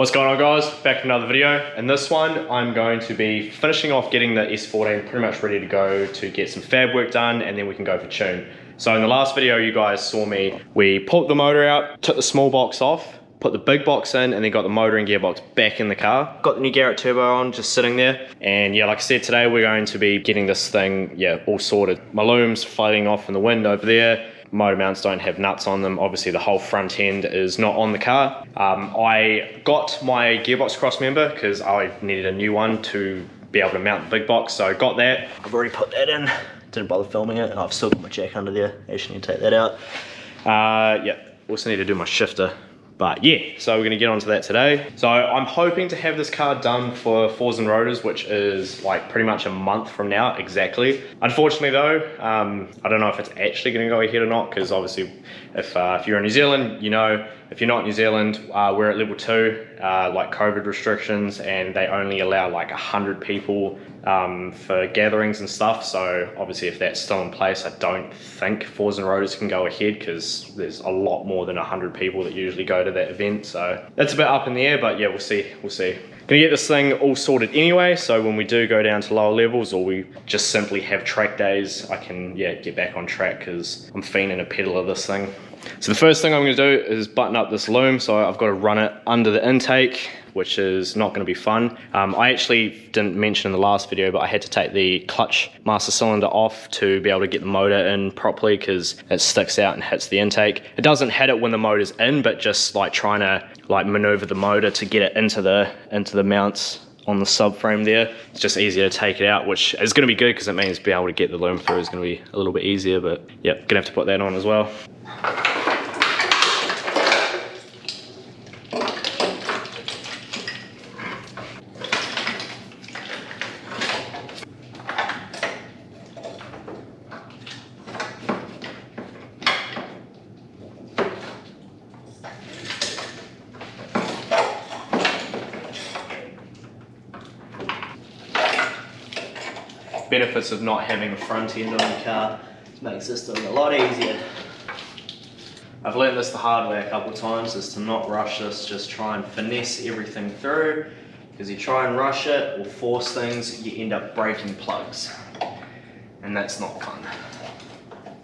What's going on, guys? Back with another video. In this one, I'm going to be finishing off getting the S14 pretty much ready to go to get some fab work done, and then we can go for tune. So in the last video, you guys saw we pulled the motor out, took the small box off, put the big box in, and then got the motor and gearbox back in the car. Got the new Garrett turbo on, just sitting there. And yeah, like I said, today we're going to be getting this thing, all sorted. My loom's floating off in the wind over there. Motor mounts don't have nuts on them. Obviously the whole front end is not on the car. I got my gearbox cross member because I needed a new one to be able to mount the big box, so I got that. I've already put that in, didn't bother filming it, and I've still got my jack under there. Actually need to take that out. Also need to do my shifter. But yeah, so we're gonna get onto that today. So I'm hoping to have this car done for Fours and Rotors, which is like pretty much a month from now, exactly. Unfortunately though, I don't know if it's actually gonna go ahead or not, because obviously if you're in New Zealand, you know, if you're not in New Zealand, we're at level 2, like COVID restrictions, and they only allow like 100 people for gatherings and stuff. So obviously if that's still in place, I don't think Fours and Rotors can go ahead, because there's a lot more than 100 people that usually go to that event. So that's a bit up in the air, but yeah, we'll see. Gonna get this thing all sorted anyway, so when we do go down to lower levels, or we just simply have track days, I can get back on track, because I'm fiending a pedal of this thing. So the first thing I'm going to do is button up this loom. So I've got to run it under the intake, which is not going to be fun. I actually didn't mention in the last video, but I had to take the clutch master cylinder off to be able to get the motor in properly, because it sticks out and hits the intake. It doesn't hit it when the motor's in, but just like trying to like maneuver the motor to get it into the mounts on the subframe there. It's just easier to take it out, which is going to be good because it means being able to get the loom through is going to be a little bit easier. But yeah, gonna have to put that on as well. Benefits of not having a front end on the car makes this thing a lot easier. I've learned this the hard way a couple of times, is to not rush this, just try and finesse everything through, because you try and rush it or force things, you end up breaking plugs, and that's not fun.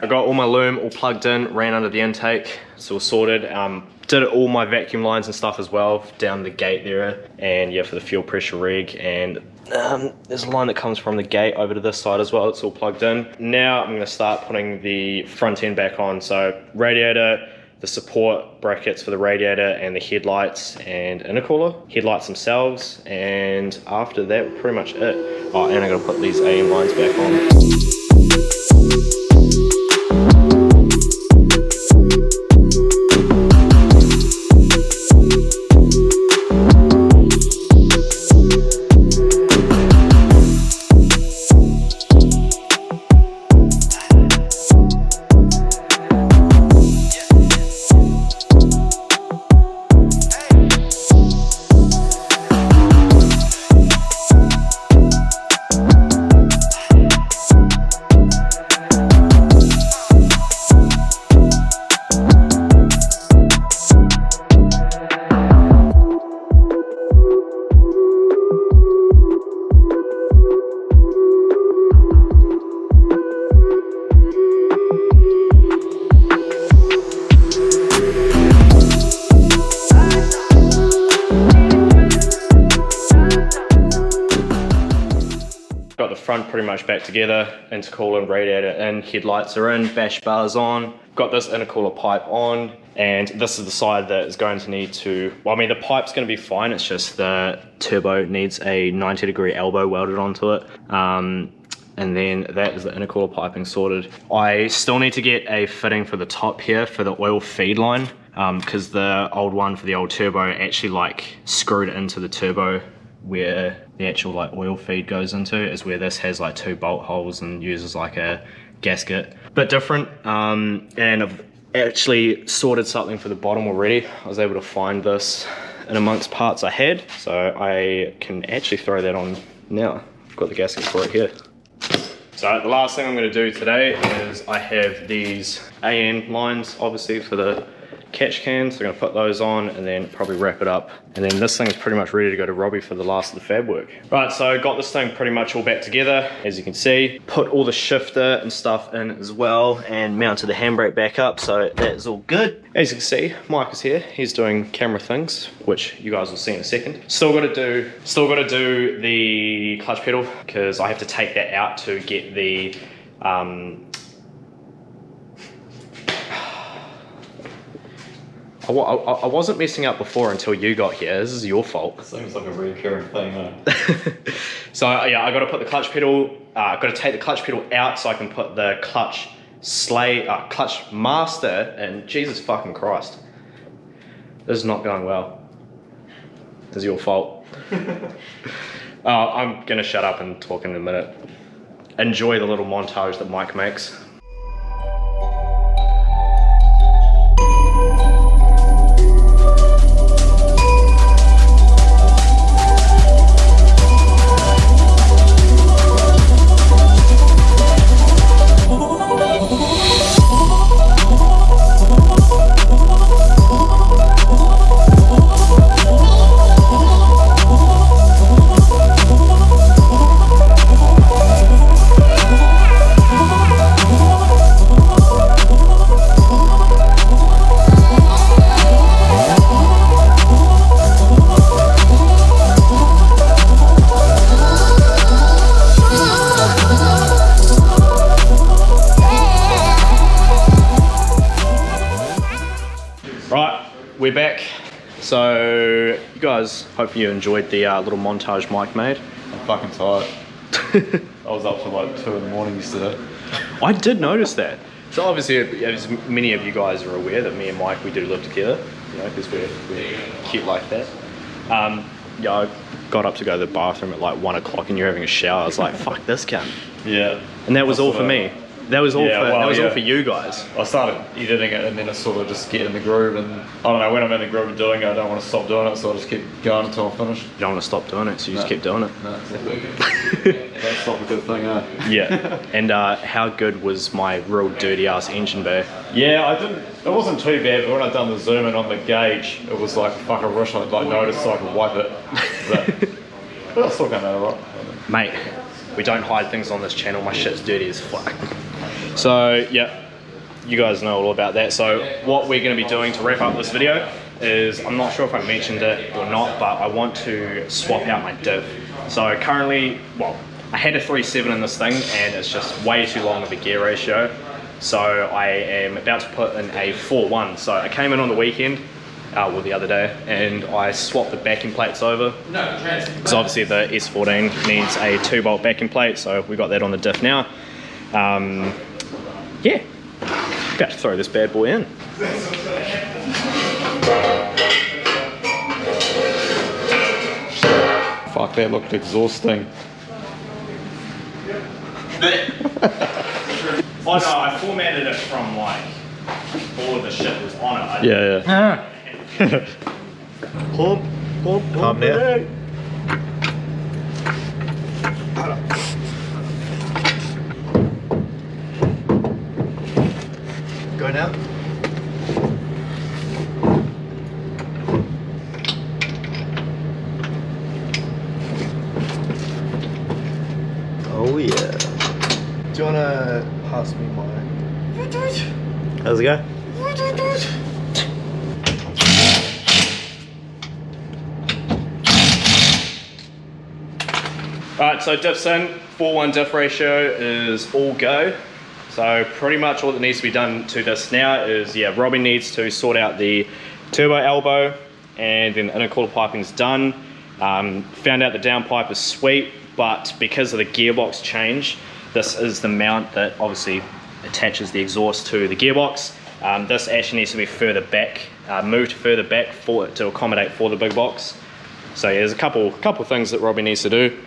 I got all my loom all plugged in, ran under the intake, it's all sorted. Did all my vacuum lines and stuff as well down the gate there, and yeah, for the fuel pressure reg, and there's a line that comes from the gate over to this side as well. It's all plugged in. Now I'm going to start putting the front end back on. So radiator, the support brackets for the radiator, and the headlights and intercooler, headlights themselves, and after that pretty much it. Oh, and I'm going to put these AM lines back on. Got the front pretty much back together, intercooler and radiator in, headlights are in, bash bars on. Got this intercooler pipe on, and this is the side that is going to need to, well, I mean the pipe's going to be fine, it's just the turbo needs a 90-degree elbow welded onto it. And then that is the intercooler piping sorted. I still need to get a fitting for the top here for the oil feed line, because the old one for the old turbo actually like screwed into the turbo where the actual like oil feed goes into, is where this has like 2 bolt holes and uses like a gasket. Bit different, and I've actually sorted something for the bottom already. I was able to find this in amongst parts I had, so I can actually throw that on now. I've got the gasket for it here. So the last thing I'm going to do today is I have these AN lines, obviously for the catch cans. We're gonna put those on and then probably wrap it up. And then this thing's pretty much ready to go to Robbie for the last of the fab work. Right, so got this thing pretty much all back together, as you can see. Put all the shifter and stuff in as well and mounted the handbrake back up, so that's all good. As you can see, Mike is here. He's doing camera things, which you guys will see in a second. Still gotta do the clutch pedal, because I have to take that out to get the I wasn't messing up before until you got here. This is your fault. Seems like a recurring thing, though. So yeah, I got to put the clutch pedal. I've got to take the clutch pedal out so I can put the clutch master in. Jesus fucking Christ, this is not going well. This is your fault. I'm gonna shut up and talk in a minute. Enjoy the little montage that Mike makes. We're back. So you guys, hopefully you enjoyed the little montage Mike made. I'm fucking tired. I was up till like 2 in the morning yesterday. I did notice that. So obviously, as many of you guys are aware, that me and Mike, we do live together, you know, because we're cute like that. Yeah, I got up to go to the bathroom at like 1 o'clock and you're having a shower. I was like, fuck this cunt. Yeah. And that was all for me. That was all all for you guys. I started editing it and then I sort of just get in the groove, and I don't know, when I'm in the groove of doing it, I don't want to stop doing it, so I just keep going until I'm finished. You don't want to stop doing it, so you just keep doing it. No, exactly. That's not a good thing, eh? Yeah. And how good was my real dirty ass engine bay? Yeah, it wasn't too bad, but when I'd done the zoom in on the gauge, it was like, fuck, I wish I'd like noticed so I could wipe it. But I still got that alright. Mate, we don't hide things on this channel. My shit's dirty as fuck. So yeah, you guys know all about that. So what we're going to be doing to wrap up this video is, I'm not sure if I mentioned it or not, but I want to swap out my diff. So currently, well, I had a 3.7 in this thing and it's just way too long of a gear ratio. So I am about to put in a 4.1. So I came in on the weekend, well the other day, and I swapped the backing plates over. Because obviously the S14 needs a 2-bolt backing plate, so we got that on the diff now. Yeah, about to throw this bad boy in. Fuck, that looked exhausting. Oh no, I formatted it from like all of the shit was on it. Yeah. Calm down. Go now. Oh yeah. Do you wanna pass me mine? How's it go? Alright, so diffs in, 4:1 diff ratio is all go. So pretty much all that needs to be done to this now is, yeah, Robbie needs to sort out the turbo elbow, and then the intercooler piping's done. Found out the downpipe is sweet, but because of the gearbox change, this is the mount that obviously attaches the exhaust to the gearbox. This actually needs to be further back, moved further back to accommodate for the big box. So yeah, there's a couple things that Robbie needs to do.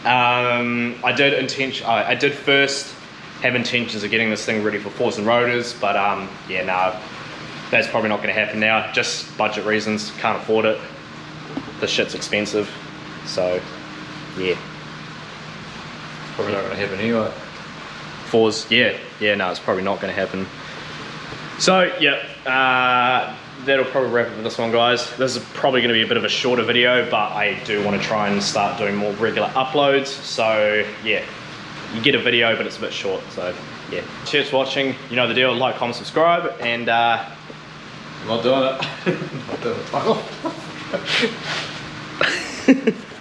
I did first have intentions of getting this thing ready for force and rotors, but yeah, no, that's probably not going to happen now. Just budget reasons, can't afford it. This shit's expensive, so yeah. Probably not going to happen anyway. Fours, yeah, no, it's probably not going to happen. So yeah, that'll probably wrap it for this one, guys. This is probably going to be a bit of a shorter video, but I do want to try and start doing more regular uploads. So yeah, you get a video, but it's a bit short. So yeah, cheers for watching. You know the deal. Like, comment, subscribe, and I'm not doing it. Not doing it. Fuck off.